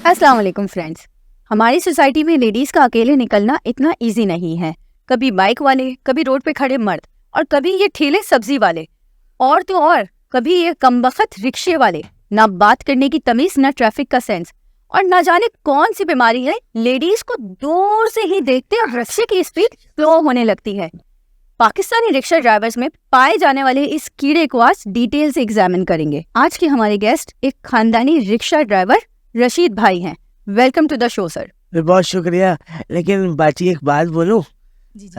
अस्सलाम वालेकुम फ्रेंड्स। हमारी सोसाइटी में लेडीज का अकेले निकलना इतना इजी नहीं है। कभी बाइक वाले, कभी रोड पे खड़े मर्द, और कभी ये ठेले सब्जी वाले, और तो और कभी ये कमबख्त रिक्शे वाले। ना बात करने की तमीज, ना ट्रैफिक का सेंस, और ना जाने कौन सी बीमारी है, लेडीज को दूर से ही देखते और रिक्शे की स्पीड स्लो होने लगती है। पाकिस्तानी रिक्शा ड्राइवर्स में पाए जाने वाले इस कीड़े को आज डिटेल से एग्जामिन करेंगे। आज के हमारे गेस्ट एक खानदानी रिक्शा ड्राइवर रशीद भाई हैं। Welcome to the show sir. बहुत शुक्रिया। लेकिन बाची एक बात बोलूं,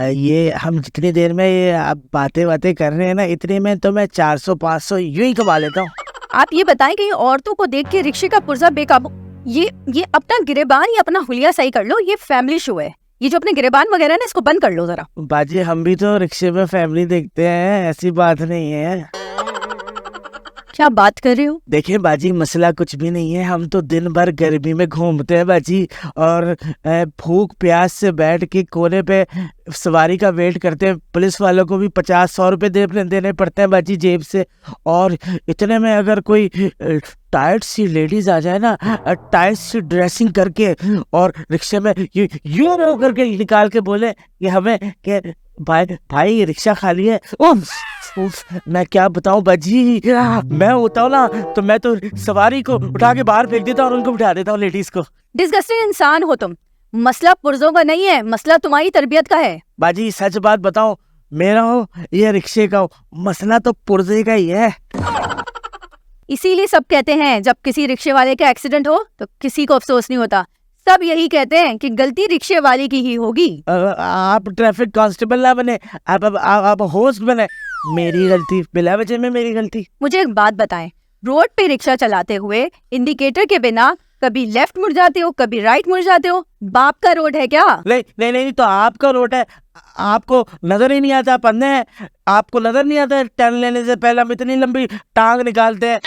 ये हम जितनी देर में ये आप बातें कर रहे हैं ना, इतने में तो मैं 400-500 यूं ही कमा लेता हूँ। आप ये बताएं कि ये औरतों को देख के रिक्शे का पुर्जा बेकाबू, ये अपना गिरेबान या अपना हुलिया सही कर लो। ये फैमिली शो है। ये जो अपने गिरेबान वगैरह है ना, इसको बंद कर लो जरा। बाजी हम भी तो रिक्शे में फैमिली देखते हैं, ऐसी बात नहीं है। क्या बात कर रहे हो? देखिए बाजी, मसला कुछ भी नहीं है। हम तो दिन भर गर्मी में घूमते हैं बाजी, और भूख प्यास से बैठ के कोने पे सवारी का वेट करते हैं। पुलिस वालों को भी 50-100 रुपए देने पड़ते हैं बाजी जेब से। और इतने में अगर कोई टाइट सी लेडीज आ जाए ना, टाइट सी ड्रेसिंग करके, और रिक्शे में यूं करके निकाल के बोले कि हमें कि भाई रिक्शा खाली है, मैं क्या बताऊं बाजी। मैं होता हूँ ना तो मैं तो सवारी को उठा के बाहर फेंक देता हूँ और उनको बिठा देता हूँ, लेडीज को। डिस्गस्टिंग इंसान हो तुम। मसला पुर्जों का नहीं है, मसला तुम्हारी तरबियत का है। बाजी सच बात बताओ, मेरा हो ये रिक्शे का हो, मसला तो पुर्जे का ही है। इसीलिए सब कहते हैं जब किसी रिक्शे वाले का एक्सीडेंट हो तो किसी को अफसोस नहीं होता। सब यही कहते हैं कि गलती रिक्शे वाले की ही होगी। आप ट्रैफिक कांस्टेबल ना बने, आप होस्ट बने। मेरी गलती, बिला वजह में मेरी गलती। मुझे एक बात बताएं, रोड पे रिक्शा चलाते हुए इंडिकेटर के बिना कभी लेफ्ट मुड़ जाते हो, कभी राइट मुड़ जाते हो। बाप का रोड है क्या? नहीं तो आपका रोड है। आपको नजर ही नहीं आता, पन्ने हैं। आपको नजर नहीं आता टर्न लेने से पहले हम इतनी लंबी टांग निकालते हैं,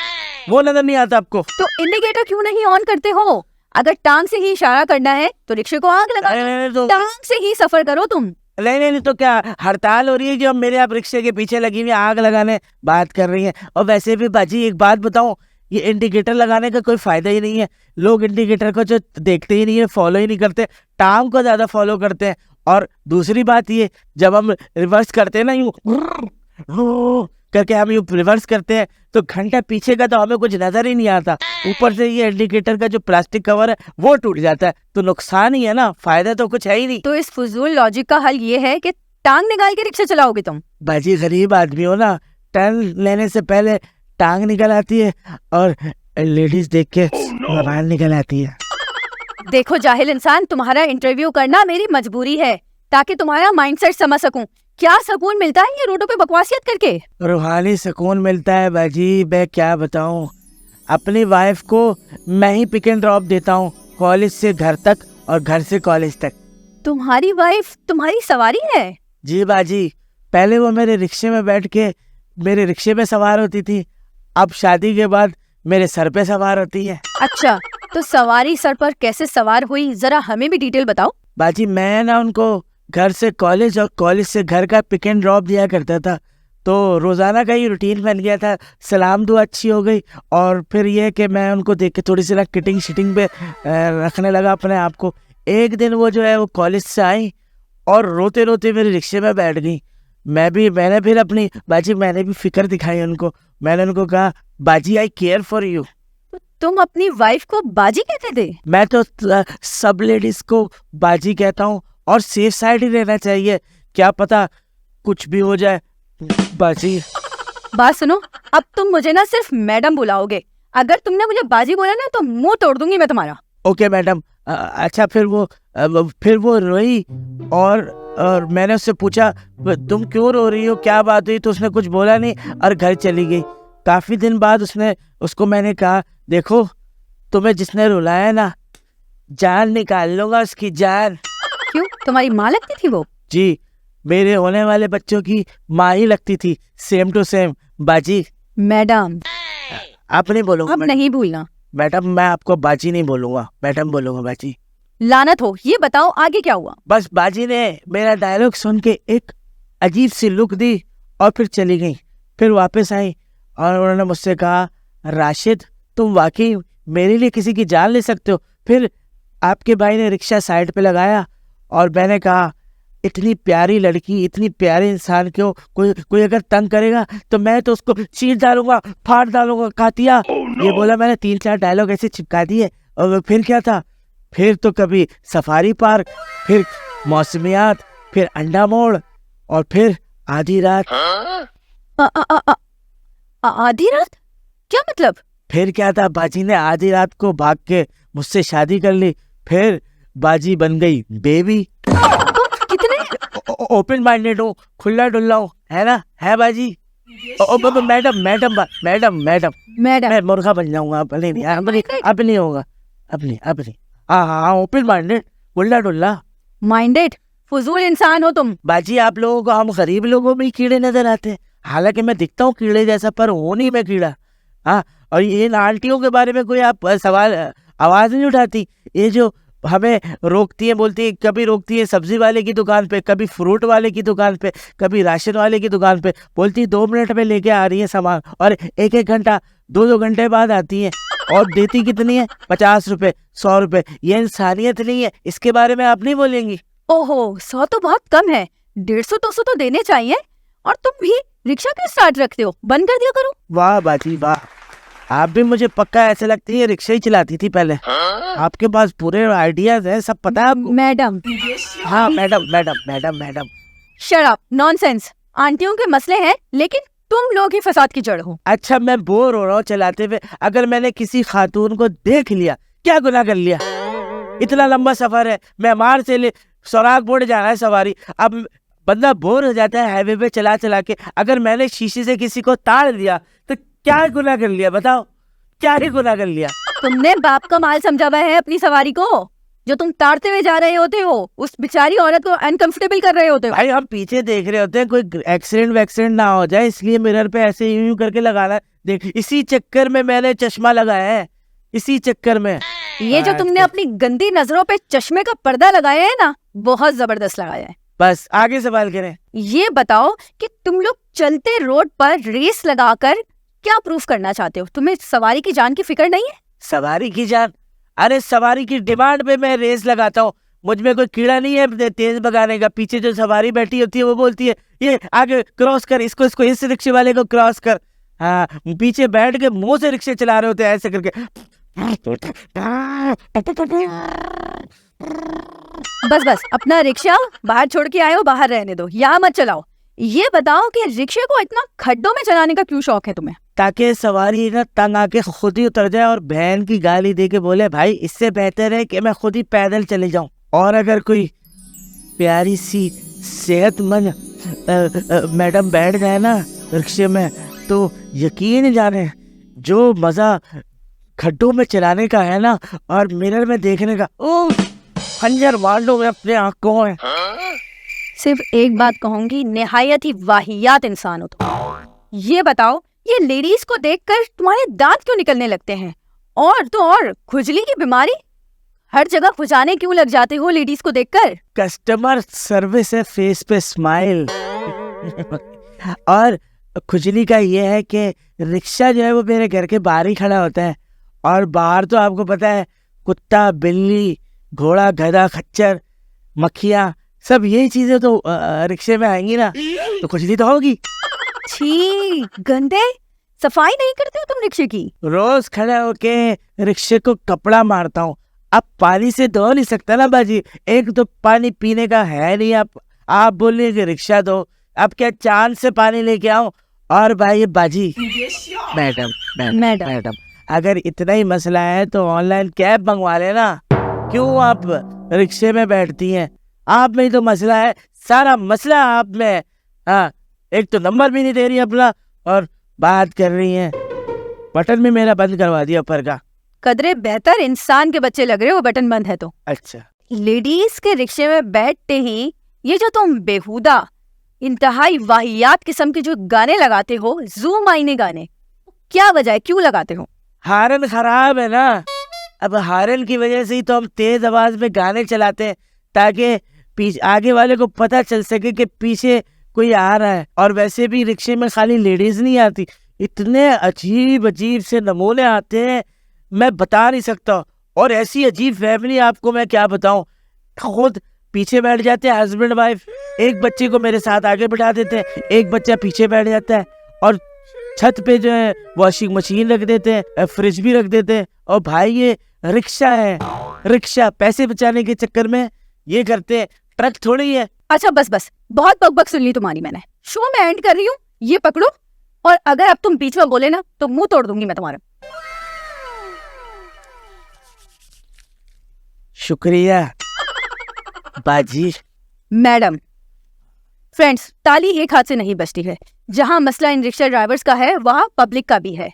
वो नजर नहीं आता आपको। तो इंडिकेटर क्यों नहीं ऑन करते हो? अगर टांग से ही इशारा करना है तो रिक्शे को आग लगा दो। टांग से ही सफर करो तुम। नहीं तो क्या हड़ताल हो रही है जो मेरे आप रिक्शे के पीछे लगी हुई आग लगाने बात कर रही हैं? और वैसे भी बाजी एक बात बताऊं, ये इंडिकेटर लगाने का कोई फायदा ही नहीं है। लोग इंडिकेटर को जो देखते ही नहीं है, फॉलो ही नहीं करते, टांग को ज्यादा फॉलो करते हैं। और दूसरी बात ये, जब हम रिवर्स करते हैं ना, यूं करके हम यूं रिवर्स करते हैं तो घंटा पीछे का तो हमें कुछ नजर ही नहीं आता। ऊपर से ये इंडिकेटर का जो प्लास्टिक कवर है वो टूट जाता है, तो नुकसान ही है ना, फायदा तो कुछ है ही नहीं। तो इस फजूल लॉजिक का हल ये है कि टांग निकाल के रिक्शा चलाओगे तुम। बाजी गरीब आदमी हो ना, टर्न लेने से पहले टांग निकल आती है और लेडीज देख के बाहर निकल आती है। देखो जाहिल इंसान, तुम्हारा इंटरव्यू करना मेरी मजबूरी है ताकि तुम्हारा माइंडसेट समझ सकूं। क्या सुकून मिलता है ये रोडों पे बकवासियत करके? रूहानी सुकून मिलता है बाजी, मैं क्या बताऊं। अपनी वाइफ को मैं ही पिक एंड ड्रॉप देता हूं, कॉलेज से घर तक और घर से कॉलेज तक। तुम्हारी वाइफ तुम्हारी सवारी है? जी बाजी, पहले वो मेरे रिक्शे में बैठ के मेरे रिक्शे पे सवार होती थी, अब शादी के बाद मेरे सर पे सवार होती है। अच्छा, तो सवारी सर पर कैसे सवार हुई, जरा हमें भी डिटेल बताओ। बाजी मैं ना उनको घर से कॉलेज और कॉलेज से घर का पिक एंड ड्रॉप दिया करता था, तो रोजाना का ही रूटीन बन गया था। सलाम दुआ अच्छी हो गई, और फिर ये कि मैं उनको देख के थोड़ी सी ना किटिंग शिटिंग पे रखने लगा अपने आप को। एक दिन वो जो है वो कॉलेज से आई और रोते रोते मेरे रिक्शे में बैठ गई। मैंने फिर अपनी बाजी मैंने भी फिक्र दिखाई उनको। मैंने उनको कहा, बाजी आई केयर फॉर यू। तुम अपनी वाइफ को बाजी कहते थे? मैं तो सब लेडीज को बाजी कहता हूँ, और सेफ साइड ही रहना चाहिए, क्या पता कुछ भी हो जाए बाजी। बात सुनो, अब तुम मुझे ना सिर्फ मैडम बुलाओगे। अगर तुमने मुझे बाजी बोला ना तो मुंह तोड़ दूंगी मैं तुम्हारा। Okay madam. अच्छा, फिर वो रोई, और मैंने उससे पूछा तुम क्यों रो रही हो, क्या बात हुई? तो उसने कुछ बोला नहीं और घर चली गई। काफी दिन बाद उसको मैंने कहा, देखो तुम्हें जिसने रुलाया ना, जान निकाल लूंगा उसकी जान। क्यों, तुम्हारी माँ लगती थी वो? जी, मेरे होने वाले बच्चों की माँ ही लगती थी, सेम टू सेम बाजी। मैडम आप नहीं बोलूंगा अब नहीं भूलना। मैडम, मैं आपको बाजी नहीं बोलूंगा, मैडम बोलूंगा बाजी। लानत हो। ये बताओ आगे क्या हुआ? बस बाजी ने मेरा डायलॉग सुन के एक अजीब सी लुक दी और फिर चली गई। फिर वापस आई और उन्होंने मुझसे कहा, राशिद तुम वाकई मेरे लिए किसी की जान ले सकते हो, फिर आपके भाई ने रिक्शा साइड पे लगाया और मैंने कहा इतनी प्यारी लड़की, इतनी प्यारे इंसान को कोई अगर तंग करेगा तो मैं तो उसको चीर डालूंगा, फाड़ डालूंगा, कातिया। ये बोला, मैंने 3-4 डायलॉग ऐसे चिपका दिए। और फिर क्या था, फिर तो कभी सफारी पार्क, फिर मौसमियात, फिर अंडा मोड़, और फिर आधी रात। आधी रात? क्या मतलब? फिर क्या था, बाजी ने आधी रात को भाग के मुझसे शादी कर ली। फिर बाजी बन गई बेबी। कितने ओपन माइंडेड हो, खुला डुल्ला हो, है ना, है बाजी? Madam madam madam madam madam? मैं मुर्गा बन जाऊंगा। अब नहीं होगा। हाँ, ओपन माइंडेड, खुला डुल्ला। माइंडेड फजूल इंसान हो तुम। बाजी, आप लोगों को हम गरीब लोगों में ही कीड़े नजर आते हैं, हालांकि मैं दिखता हूँ कीड़े जैसा, पर हूँ नहीं मैं कीड़ा। हाँ, और इन आंटियों के बारे में कोई आप सवाल आवाज नहीं उठाती? ये जो हमें रोकती है, बोलती है, कभी रोकती है सब्जी वाले की दुकान पे, कभी फ्रूट वाले की दुकान पे, कभी राशन वाले की दुकान पे, बोलती है 2 मिनट में लेके आ रही है सामान, और 1-1 घंटा 2-2 घंटे बाद आती है। और देती कितनी है? 50 रुपए, 100 रुपए। ये इंसानियत नहीं है? इसके बारे में आप नहीं बोलेंगी? ओहो, 100 तो बहुत कम है, 150-200 तो देने चाहिए। और तुम भी रिक्शा क्यों स्टार्ट रखते हो? बंद कर दिया करो। वाह बाजी वाह, आप भी मुझे पक्का ऐसे लगती है रिक्शा ही चलाती थी पहले। आपके पास पूरे आइडियाज हैं, सब पता है आपको। मैडम? हाँ madam madam madam madam. Shut up, nonsense. आंटियों के मसले हैं, लेकिन तुम लोग ही फसाद की जड़ हो। अच्छा, मैं बोर हो रहा हूँ चलाते हुए, अगर मैंने किसी खातून को देख लिया, क्या गुनाह कर लिया? इतना लंबा सफर है, मेहमान से ले सौराग बोर्ड जाना है सवारी, अब बंदा बोर हो जाता है हाईवे पे चला चला के। अगर मैंने शीशे से किसी को ताड़ दिया तो क्या गुनाह कर लिया? बताओ, क्या ही गुनाह कर लिया? तुमने बाप का माल समझा हुआ है अपनी सवारी को, जो तुम ताड़ते हुए जा रहे होते हो, उस बेचारी औरत को अनकंफर्टेबल कर रहे होते हो। भाई, हम पीछे देख रहे होते हैं कोई एक्सीडेंट ना हो जाए, इसलिए मिरर पे ऐसे यूं करके लगाना। देख, इसी चक्कर में मैंने चश्मा लगाया है, इसी चक्कर में। ये जो तुमने अपनी गंदी नजरों पे चश्मे का पर्दा लगाया है ना, बहुत जबरदस्त लगाया है। बस आगे सवाल करें। ये बताओ कि तुम लोग चलते रोड पर रेस लगाकर क्या प्रूफ करना चाहते हो? तुम्हें सवारी की जान की फिक्र नहीं है? सवारी की जान? अरे सवारी की डिमांड पे मैं रेस लगाता हूँ, मुझ में कोई कीड़ा नहीं है तेज भगाने का। पीछे जो सवारी बैठी होती है वो बोलती है ये आगे क्रॉस कर, इसको इस रिक्शे वाले को क्रॉस कर। हाँ, पीछे बैठ के मुंह से रिक्शे चला रहे होते हैं ऐसे करके। बस अपना रिक्शा बाहर छोड़ के आए हो, बाहर रहने दो, यहाँ मत चलाओ। ये बताओ कि रिक्शे को इतना खड्डों में चलाने का क्यों शौक है तुम्हें? ताकि सवारी ना तंग आके खुद ही उतर जाए और बहन की गाली दे के बोले भाई इससे बेहतर है कि मैं खुद ही पैदल चले जाऊं। और अगर कोई प्यारी सी सेहतमंद मैडम बैठ जाए ना रिक्शे में, तो यकीन जाने जो मजा खड्डों में चलाने का है ना, और मिरर में देखने का, ओ खंजर मार लो मैं अपने आंखों में। सिर्फ एक बात कहूंगी, निहायत ही वाहियात इंसान हो तुम। ये बताओ, ये लेडीज को देखकर तुम्हारे दांत क्यों निकलने लगते हैं? और तो और खुजली की बीमारी, हर जगह खुजाने क्यों लग जाते हो लेडीज को देखकर? कस्टमर सर्विस है, फेस पे स्माइल। और खुजली का ये है कि रिक्शा जो है वो मेरे घर के बाहर ही खड़ा होता है, और बाहर तो आपको पता है कुत्ता, बिल्ली, घोड़ा, गधा, खच्चर, मक्खियाँ, सब यही चीजें तो रिक्शे में आएंगी ना, तो खुजली तो होगी। छी गंदे, सफाई नहीं करते हो तुम रिक्शे की? रोज खड़ा होके रिक्शे को कपड़ा मारता हूँ। अब पानी से धो नहीं सकता ना बाजी, एक तो पानी पीने का है नहीं। आप बोल रहे कि रिक्शा दो, अब क्या चांद से पानी लेके आओ? और भाई बाजी, मैडम, अगर इतना ही मसला है तो ऑनलाइन कैब मंगवा लेना, क्यों आप रिक्शे में बैठती हैं? आप में ही तो मसला है, सारा मसला आप में। हाँ, एक तो नंबर भी नहीं दे रही अपना, और बात कर रही हैं, बटन भी मेरा बंद करवा दिया ऊपर का। कदरे बेहतर इंसान के बच्चे लग रहे हो, बटन बंद है तो। अच्छा, लेडीज के रिक्शे में बैठते ही ये जो तुम बेहुदा इंतहाई वाहियात किस्म के जो गाने लगाते हो, जूम आईने गाने, क्या वजह है, क्यों लगाते हो? हारन खराब है ना। अब हारन की वजह से ही तो हम तेज आवाज में गाने चलाते हैं, ताकि पीछे आगे वाले को पता चल सके कि पीछे कोई आ रहा है। और वैसे भी रिक्शे में खाली लेडीज नहीं आती, इतने अजीब अजीब से नमूने आते हैं, मैं बता नहीं सकता। और ऐसी अजीब फैमिली, आपको मैं क्या बताऊं, खुद पीछे बैठ जाते हैं हस्बैंड वाइफ, एक बच्चे को मेरे साथ आगे बैठा देते हैं, एक बच्चा पीछे बैठ जाता है, और छत पे जो है वॉशिंग मशीन रख देते हैं, फ्रिज भी रख देते हैं। और भाई ये रिक्शा है, रिक्शा, पैसे बचाने के चक्कर में ये करते हैं, ट्रक थोड़ी है। अच्छा बस बस, बहुत बकबक सुन ली तुम्हारी मैंने। शो में एंड कर रही हूँ, ये पकड़ो, और अगर अब तुम बीच में बोले ना तो मुंह तोड़ दूंगी मैं तुम्हारा। शुक्रिया बाजी। मैडम, फ्रेंड्स, ताली एक हाथ से नहीं बजती है। जहां मसला इन रिक्शा ड्राइवर्स का है वहां पब्लिक का भी है।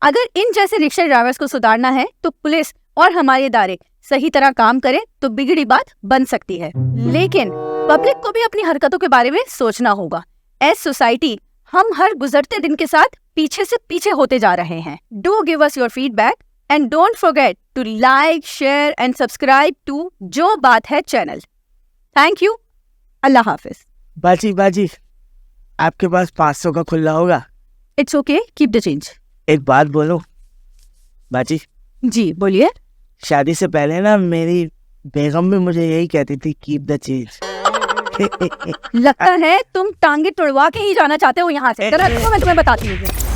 अगर इन जैसे रिक्शा ड्राइवर्स को सुधारना है तो पुलिस और हमारे इदारे सही तरह काम करें तो बिगड़ी बात बन सकती है। लेकिन पब्लिक को भी अपनी हरकतों के बारे में सोचना होगा। एज सोसाइटी हम हर गुजरते दिन के साथ पीछे से पीछे होते जा रहे हैं। Do give us your feedback and don't forget to like, share and subscribe to जो बात है चैनल। Thank you. अल्लाह हाफिज। बाजी, आपके पास 500 का खुला होगा? It's okay, keep the change. एक बात बोलूं बाजी? जी बोलिए। शादी से पहले ना मेरी बेगम भी मुझे यही कहती थी, कीप द चेंज। लगता है तुम टांगे तुड़वा के ही जाना चाहते हो यहाँ से। मैं तुम्हें बताती हूँ।